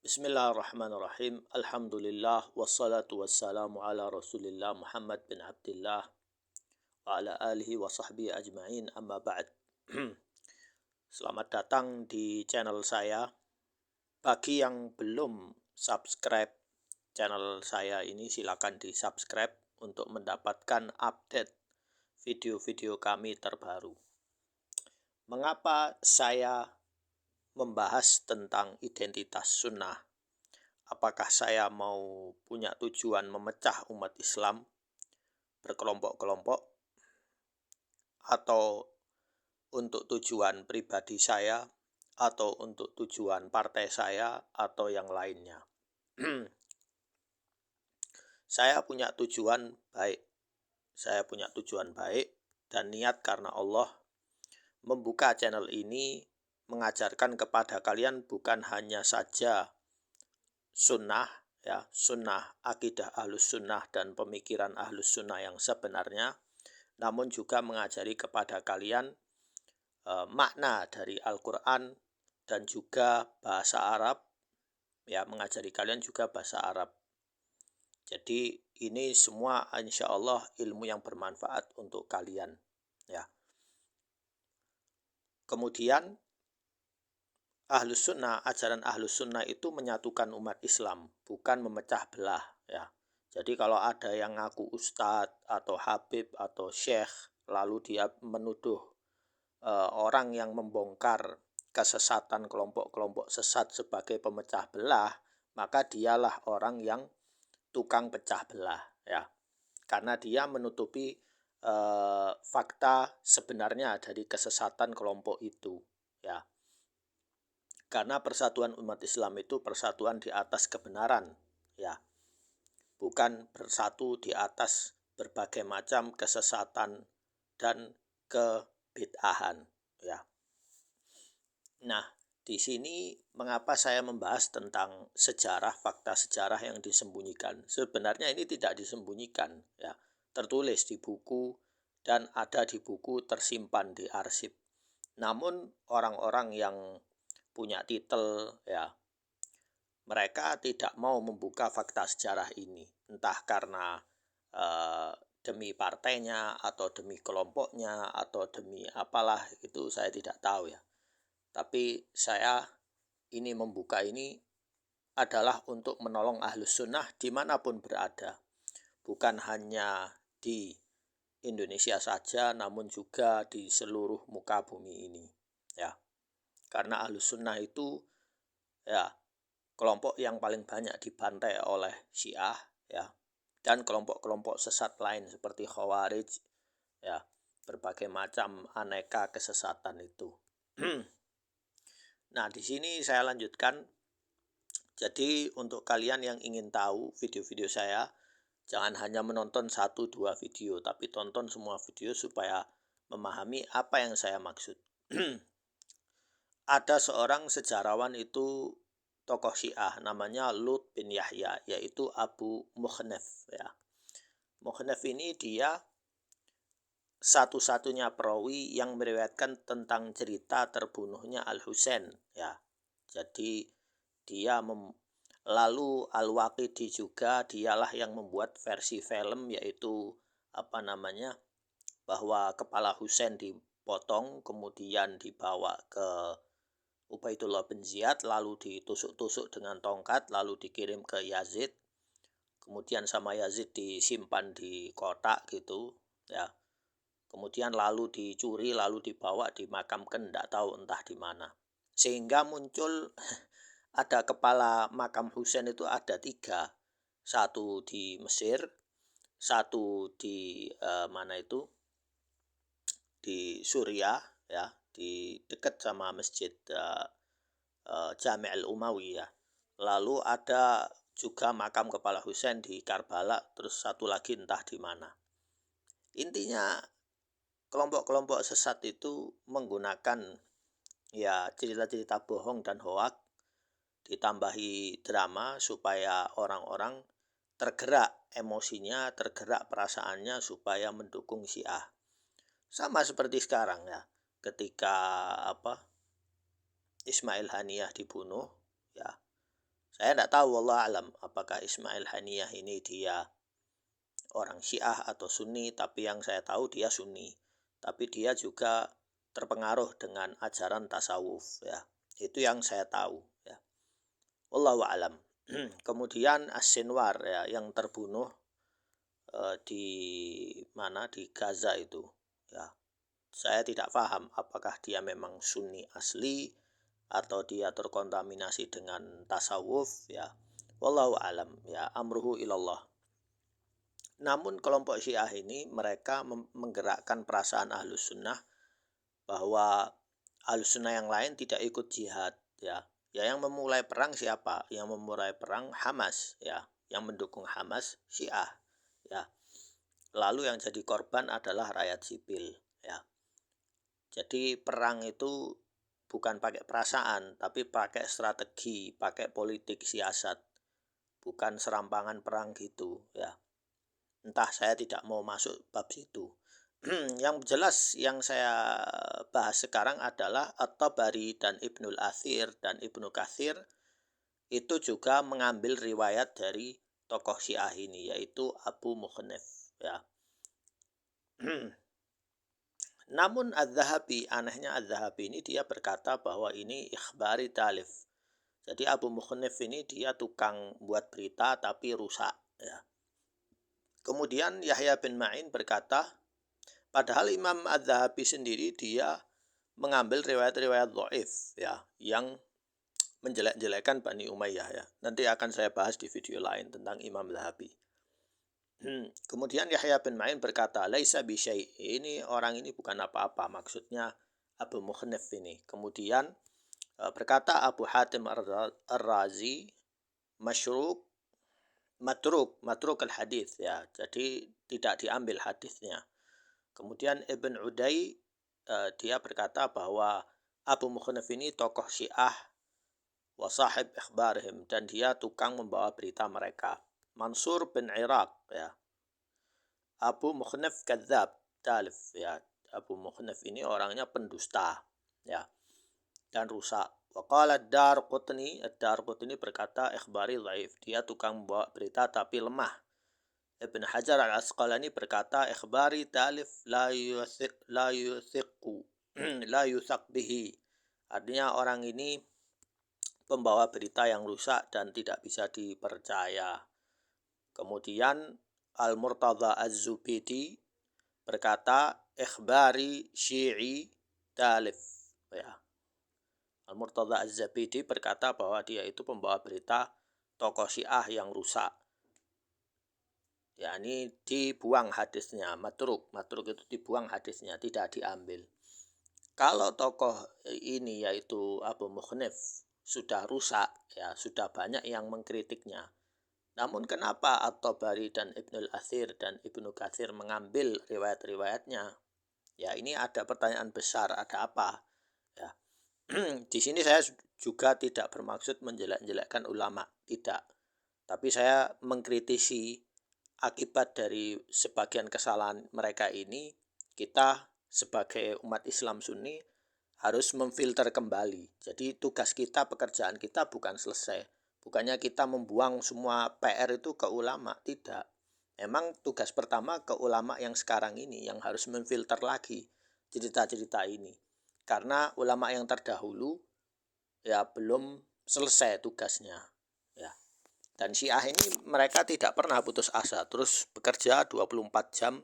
Bismillahirrahmanirrahim. Alhamdulillah wassalatu wassalamu ala Rasulillah Muhammad bin Abdullah wa ala alihi wa sahbihi ajma'in, amma ba'd. Selamat datang di channel saya. Bagi yang belum subscribe channel saya ini, silakan di-subscribe untuk mendapatkan update video-video kami terbaru. Mengapa saya membahas tentang identitas sunnah? Apakah saya mau punya tujuan memecah umat Islam berkelompok-kelompok, atau untuk tujuan pribadi saya, atau untuk tujuan partai saya, atau yang lainnya? Saya punya tujuan baik. Dan niat karena Allah membuka channel ini mengajarkan kepada kalian bukan hanya saja sunnah, sunnah akidah ahlus sunnah dan pemikiran ahlus sunnah yang sebenarnya, namun juga mengajari kepada kalian makna dari Al-Quran dan juga bahasa Arab, mengajari kalian juga bahasa Arab. Jadi ini semua insya Allah ilmu yang bermanfaat untuk kalian, ya. Kemudian ajaran ahlus sunnah itu menyatukan umat Islam, bukan memecah belah, ya. Jadi kalau ada yang ngaku ustadz atau habib atau syekh, lalu dia menuduh orang yang membongkar kesesatan kelompok-kelompok sesat sebagai pemecah belah, maka dialah orang yang tukang pecah belah, ya. Karena dia menutupi fakta sebenarnya dari kesesatan kelompok itu, ya. Karena persatuan umat Islam itu persatuan di atas kebenaran, ya. Bukan bersatu di atas berbagai macam kesesatan dan kebid'ahan, ya. Nah, di sini mengapa saya membahas tentang sejarah, fakta sejarah yang disembunyikan? Sebenarnya ini tidak disembunyikan, ya. Tertulis di buku dan ada di buku, tersimpan di arsip. Namun orang-orang yang punya titel, ya, mereka tidak mau membuka fakta sejarah ini, entah karena demi partainya atau demi kelompoknya atau demi apalah, itu saya tidak tahu, ya. Tapi saya ini membuka ini adalah untuk menolong ahlus sunnah dimanapun berada, bukan hanya di Indonesia saja, namun juga di seluruh muka bumi ini, ya. Karena ahlus sunnah itu, ya, kelompok yang paling banyak dibantai oleh Syiah, ya, dan kelompok-kelompok sesat lain seperti Khawarij, ya, berbagai macam aneka kesesatan itu. Nah, di sini saya lanjutkan. Jadi untuk kalian yang ingin tahu video-video saya, jangan hanya menonton 1-2 video, tapi tonton semua video supaya memahami apa yang saya maksud. Ada seorang sejarawan itu tokoh Syiah, namanya Lut bin Yahya, yaitu Abu Mukhnaf, ya. Mukhnaf ini dia satu-satunya perawi yang meriwayatkan tentang cerita terbunuhnya Al-Husain, ya. Jadi dia lalu Al-Waqidi juga dialah yang membuat versi film, yaitu bahwa kepala Husain dipotong kemudian dibawa ke Ubaidullah bin Ziyad, lalu ditusuk-tusuk dengan tongkat, lalu dikirim ke Yazid, kemudian sama Yazid disimpan di kotak gitu, ya. Kemudian lalu dicuri, lalu dibawa dimakamkan, tidak tahu entah di mana. Sehingga muncul ada kepala makam Husain itu ada 3. Satu di Mesir, satu di di Suriah, ya, di dekat sama masjid Jami' al-Umawi, ya. Lalu ada juga makam kepala Husain di Karbala, terus satu lagi entah di mana. Intinya kelompok-kelompok sesat itu menggunakan, ya, cerita-cerita bohong dan hoak, ditambahi drama supaya orang-orang tergerak emosinya, tergerak perasaannya supaya mendukung Syiah. Sama seperti sekarang, ya. Ketika Ismail Haniyah dibunuh, ya, Saya tidak tahu, wallah alam, apakah Ismail Haniyah ini dia orang Syiah atau Sunni, tapi yang saya tahu dia Sunni. Tapi dia juga terpengaruh dengan ajaran tasawuf, ya. Itu yang saya tahu, ya. Wallahu alam. Kemudian As-Sinwar, ya, yang terbunuh di mana, di Gaza itu, ya. Saya tidak paham apakah dia memang Sunni asli atau dia terkontaminasi dengan tasawuf, ya. Wallahu alam, ya, amruhu ilallah. Namun kelompok Syiah ini mereka menggerakkan perasaan Ahlus Sunnah bahwa Ahlus Sunnah yang lain tidak ikut jihad, ya. Ya, yang memulai perang siapa? Yang memulai perang Hamas, ya. Yang mendukung Hamas Syiah, ya. Lalu yang jadi korban adalah rakyat sipil, ya. Jadi perang itu bukan pakai perasaan, tapi pakai strategi, pakai politik siasat. Bukan serampangan perang gitu, ya. Entah, saya tidak mau masuk bab situ. Yang jelas yang saya bahas sekarang adalah At-Tabari dan Ibnul Athir dan Ibnu Katsir itu juga mengambil riwayat dari tokoh Syiah ini, yaitu Abu Mukhnaf, ya. Namun Az-Zahabi, anehnya Az-Zahabi ini dia berkata bahwa ini ikhbari talif. Jadi Abu Mukhnaf ini dia tukang buat berita tapi rusak, ya. Kemudian Yahya bin Ma'in berkata, padahal Imam Az-Zahabi sendiri dia mengambil riwayat-riwayat dhaif, ya, yang menjelek-jelekan Bani Umayyah, ya. Nanti akan saya bahas di video lain tentang Imam Zahabi. Kemudian Yahya bin Ma'in berkata, laisa bi syai', ini orang ini bukan apa-apa, maksudnya Abu Mukhnaf ini. Kemudian berkata Abu Hatim Ar-Razi, matruk al-hadis, ya. Jadi tidak diambil hadisnya. Kemudian Ibn Uday dia berkata bahwa Abu Mukhnaf ini tokoh Syiah wa sahib ikhbarihim, dan dia tukang membawa berita mereka. Mansur bin Iraq, ya. Abu Mukhnaf kadzab, talif, ya. Abu Mukhnaf ini orangnya pendusta, ya, dan rusak. Waqala Ad-Darqutni berkata ikhbari dhaif, dia tukang membawa berita tapi lemah. Ibn Hajar al-Asqalani berkata ikhbari talif la yuthaq bihi. Artinya orang ini pembawa berita yang rusak dan tidak bisa dipercaya. Kemudian Al-Murtadha Az-Zubidi berkata ikhbari syi'i talif, ya. Al-Murtadha Az-Zabidi berkata bahwa dia itu pembawa berita tokoh Syiah yang rusak. Ya, ini dibuang hadisnya, matruk itu dibuang hadisnya, tidak diambil. Kalau tokoh ini yaitu Abu Mukhnaf sudah rusak, ya, sudah banyak yang mengkritiknya. Namun kenapa At-Tabari dan Ibnul Athir dan Ibnu Katsir mengambil riwayat-riwayatnya? Ya, ini ada pertanyaan besar, ada apa? Ya. Di sini saya juga tidak bermaksud menjelek-jelekkan ulama, tidak. Tapi saya mengkritisi akibat dari sebagian kesalahan mereka ini. Kita sebagai umat Islam Sunni harus memfilter kembali. Jadi tugas kita, pekerjaan kita bukan selesai. Bukannya kita membuang semua PR itu ke ulama, tidak. Memang tugas pertama ke ulama yang sekarang ini yang harus memfilter lagi cerita-cerita ini. Karena ulama yang terdahulu ya belum selesai tugasnya, ya. Dan Syiah ini mereka tidak pernah putus asa, terus bekerja 24 jam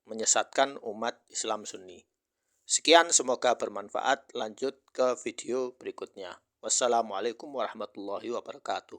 menyesatkan umat Islam Sunni. Sekian, semoga bermanfaat. Lanjut ke video berikutnya. Wassalamualaikum warahmatullahi wabarakatuh.